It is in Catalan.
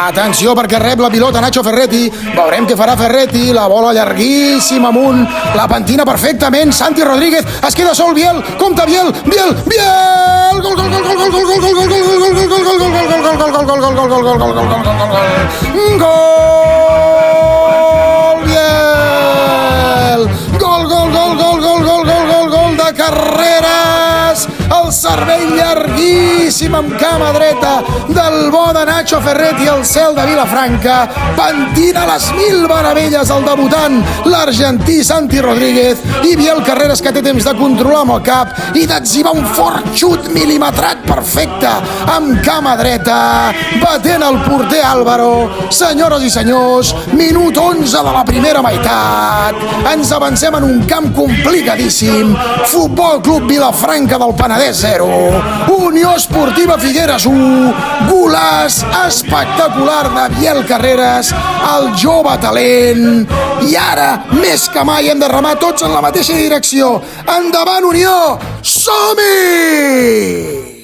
Atenció perquè rep la pilota Nacho Ferretti. Veurem què farà Ferretti. La bola llarguíssima amunt. La pentina perfectament. Santi Rodríguez. Es queda sol Biel. Compte Biel. Biel. Biel. Gol, gol, gol, gol, gol, gol, gol, gol, gol, gol, gol, gol, gol, de Carreras. El servei llarguíssim amb cama dreta del bo de Nacho Ferretti al cel de Vilafranca. Pentina a les mil meravelles el debutant, l'argentí Santi Rodríguez, i Biel Carreras, que té temps de controlar amb el cap i d'etzibar un fort xut mil·limetrat perfecte amb cama dreta, batent el porter Álvaro. Senyores i senyors, minut 11 de la primera meitat. Ens avancem en un camp complicadíssim. Futbol Club Vilafranca del Penedès 0, Unió Esportiva Figueres 1, golaç espectacular de Biel Carreras, el jove talent. I ara, més que mai, hem de remar tots en la mateixa direcció. Endavant, Unió! Som-hi!